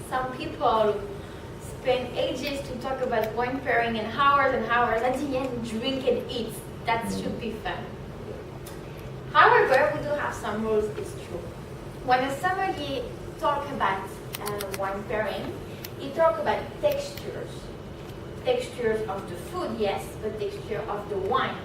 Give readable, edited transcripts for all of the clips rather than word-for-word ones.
some people spend ages to talk about wine pairing and hours, at the end drink and eat. That should be fun. However, we do have some rules, it's true. When a sommelier talks about wine pairing, he talks about textures. Textures of the food, yes, but texture of the wine.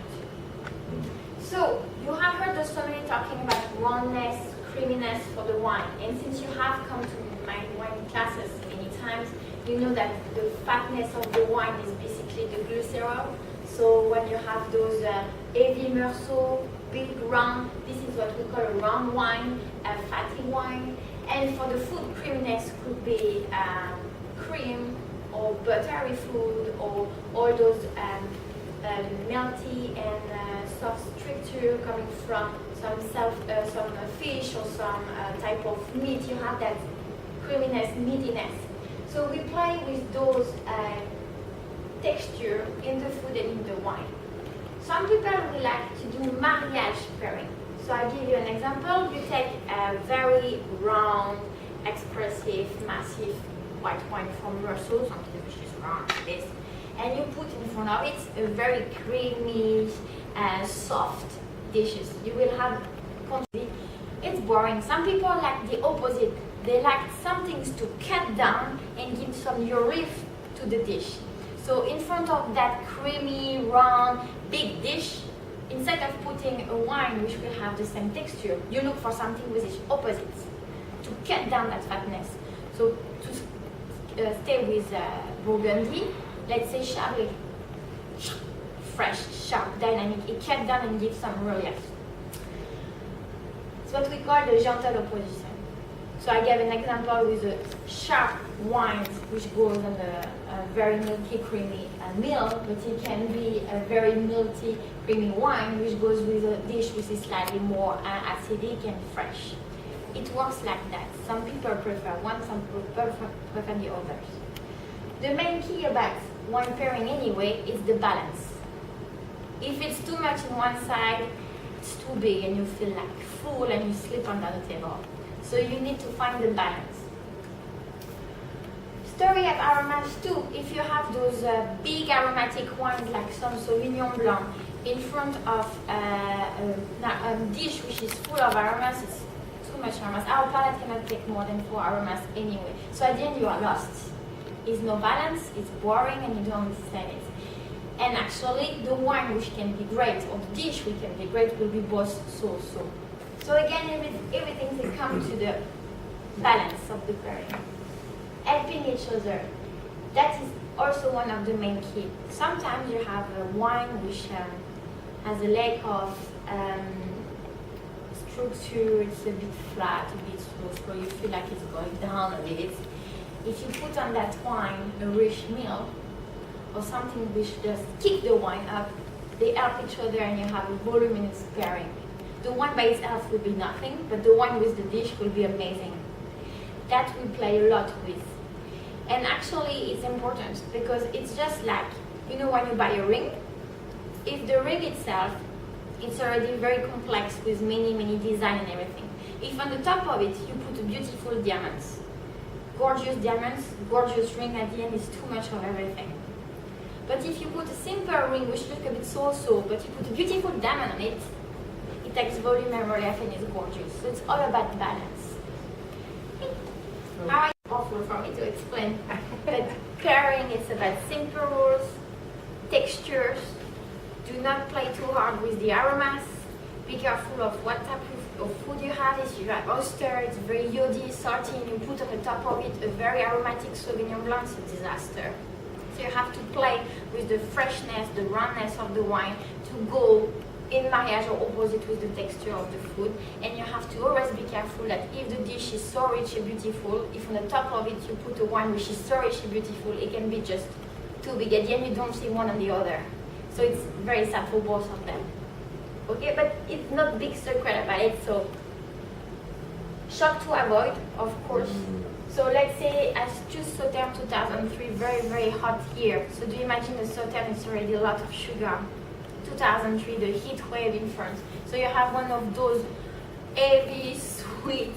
So, you have heard the sommelier talking about roundness, creaminess for the wine. And since you have come to my wine classes many times, you know that the fatness of the wine is basically the glycerol. So when you have those heavy morceaux, big round, this is what we call a round wine, a fatty wine. And for the food, creaminess could be cream or buttery food or all those melty and soft structure coming from some fish or some type of meat. You have that creaminess, meatiness. So we play with those texture in the food and in the wine. Some people would like to do mariage pairing. So I'll give you an example. You take a very round, expressive, massive white wine from Brussels, something which is round like this, and you put in front of it a very creamy, soft dishes. You will have quantity. It's boring. Some people like the opposite. They like some things to cut down and give some relief to the dish. So in front of that creamy, round, big dish, instead of putting a wine which will have the same texture, you look for something with its opposites to cut down that fatness. So to stay with Burgundy, let's say Chablis. Fresh, sharp, dynamic. It cuts down and gives some relief. It's what we call the gentle opposition. So I gave an example with a sharp wine which goes on a very milky, creamy meal, but it can be a very milky, creamy wine which goes with a dish which is slightly more acidic and fresh. It works like that. Some people prefer one, some people prefer the others. The main key about wine pairing anyway is the balance. If it's too much on one side, it's too big and you feel like full and you slip under the table. So you need to find the balance. Story of aromas too. If you have those big aromatic wines like some Sauvignon Blanc in front of a dish which is full of aromas, it's too much aromas. Our palate cannot take more than 4 aromas anyway. So at the end you are lost. It's no balance, it's boring and you don't understand it. And actually the wine which can be great or the dish which can be great will be both so-so. So again, everything will come to the balance of the pairing. Helping each other. That is also one of the main key. Sometimes you have a wine which has a lack of structure, it's a bit flat, a bit slow, you feel like it's going down a bit. If you put on that wine a rich milk or something which just kick the wine up, they help each other and you have a voluminous pairing. The wine by itself will be nothing, but the wine with the dish will be amazing. That we play a lot with. And actually it's important because it's just like, you know, when you buy a ring, if the ring itself, it's already very complex with many design and everything. If on the top of it you put beautiful diamonds, gorgeous diamonds, gorgeous ring, at the end is too much of everything. But if you put a simple ring which looks a bit so-so, but you put a beautiful diamond on it, it takes volume and relief and is gorgeous. So it's all about balance. How it's awful for me to explain, but pairing is about simple rules, textures. Do not play too hard with the aromas. Be careful of what type of food you have. If you have oyster, it's very yoddy, salty, and you put on the top of it a very aromatic Sauvignon Blanc, it's a disaster. So you have to play with the freshness, the roundness of the wine to go in mariage or opposite with the texture of the food. And you have to always be careful that if the dish is so rich and beautiful, if on the top of it you put a wine which is so rich and beautiful, it can be just too big. At the end you don't see one on the other. So it's very sad for both of them. Okay, but it's not big secret about it, so shock to avoid, of course. So let's say I choose Sauternes 2003, very hot year. So do you imagine the Sauternes is already a lot of sugar. 2003, the heat wave in France. So you have one of those heavy, sweet,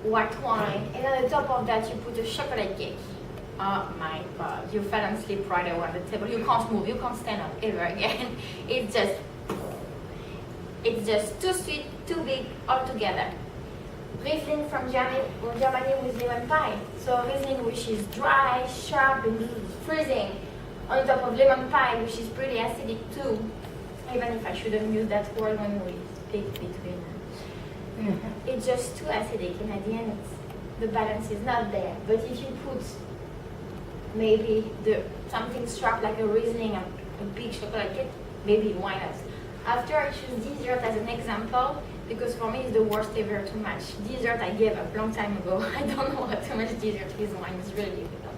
white wine, and on the top of that you put a chocolate cake. Oh my God, you fell asleep right away on the table. You can't move, you can't stand up ever again. It's just too sweet, too big, all together. Riesling from Germany with lemon pie. So Riesling which is dry, sharp, and freezing, on top of lemon pie which is pretty acidic too. Even if I shouldn't use that word when we speak between. It's just too acidic, and at the end the balance is not there. But if you put maybe something sharp like a Riesling, a big chocolate cake, maybe why not? After I choose dessert as an example, because for me it's the worst ever to match. Dessert I gave up a long time ago. I don't know what to match dessert with wine. It's really difficult.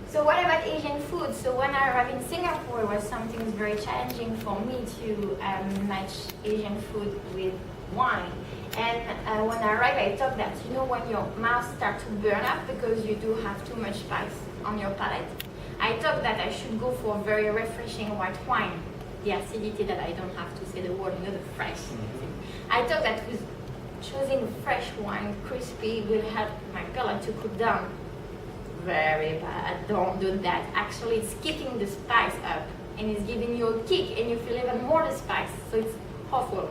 So what about Asian food? So when I arrived in Singapore, it was something very challenging for me to match Asian food with wine. And when I arrived, I thought that, when your mouth starts to burn up because you do have too much spice on your palate, I thought that I should go for a very refreshing white wine. The acidity that I don't have to say the word, the fresh. I thought that with choosing fresh wine, crispy, will help my palate to cool down. Very bad, don't do that. Actually, it's kicking the spice up and it's giving you a kick and you feel even more the spice, so it's awful.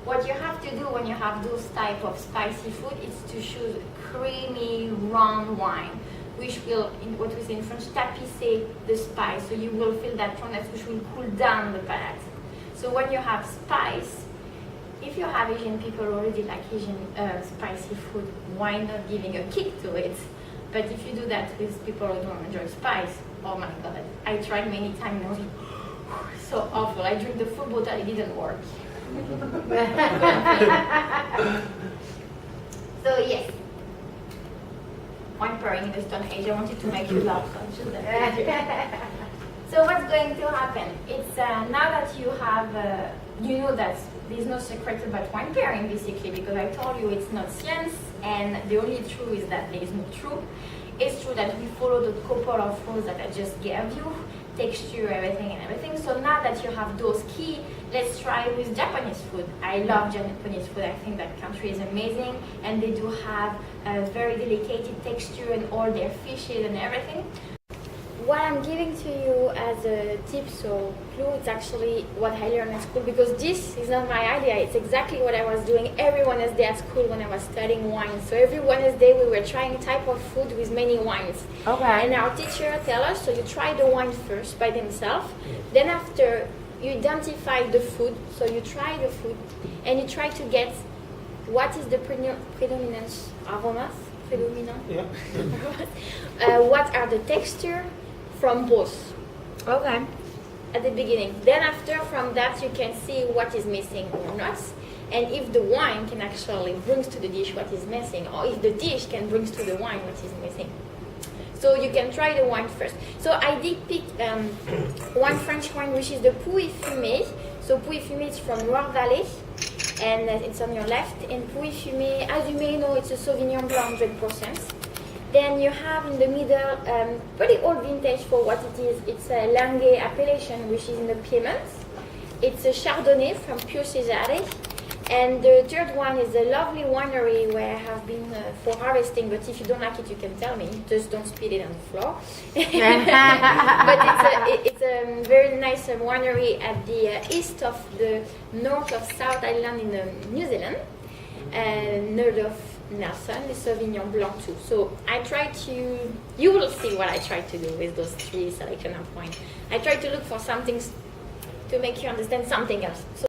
What you have to do when you have those type of spicy food is to choose creamy, round wine, which will, in what we say in French, tapisser the spice. So you will feel that roundness, which will cool down the palate. So when you have spice, if you have Asian people who already like Asian spicy food, why not giving a kick to it? But if you do that with people who don't enjoy spice, oh my God, I tried many times and I was like, so awful. I drank the full bottle, it didn't work. So yes, wine pairing in the Stone Age. I wanted to make you laugh. So what's going to happen? It's now that you have, that there's no secret about wine pairing basically, because I told you it's not science, and the only truth is that there is no truth. It's true that we follow the couple of rules that I just gave you, texture, everything. So now that you have those key, let's try with Japanese food. I love Japanese food. I think that country is amazing, and they do have a very delicate texture and all their fishes and everything. What I'm giving to you as a tip, so clue, it's actually what I learned at school, because this is not my idea. It's exactly what I was doing every Wednesday at school when I was studying wine. So every Wednesday we were trying type of food with many wines. Okay. And our teacher tell us, so you try the wine first by themselves. Then after you identify the food, so you try the food and you try to get what is the predominance aromas, Yeah. what are the texture from both. Okay. At the beginning. Then after, from that you can see what is missing or not, and if the wine can actually brings to the dish what is missing, or if the dish can brings to the wine what is missing. So you can try the wine first. So I did pick one French wine which is the Pouilly Fumé. So Pouilly Fumé is from Loire-Vallée, and it's on your left. And Pouilly Fumé, as you may know, it's a Sauvignon Blanc 100%. Then you have in the middle pretty old vintage for what it is. It's a Languet appellation, which is in the Piedmont. It's a Chardonnay from Pure Cesare. And the third one is a lovely winery where I have been for harvesting, but if you don't like it, you can tell me. Just don't spill it on the floor. But it's a very nice winery at the east of the north of South Island in New Zealand, north of Nelson, the Sauvignon Blanc too. So I try to, you will see what I try to do with those three selection of wine. I try to look for something to make you understand something else. So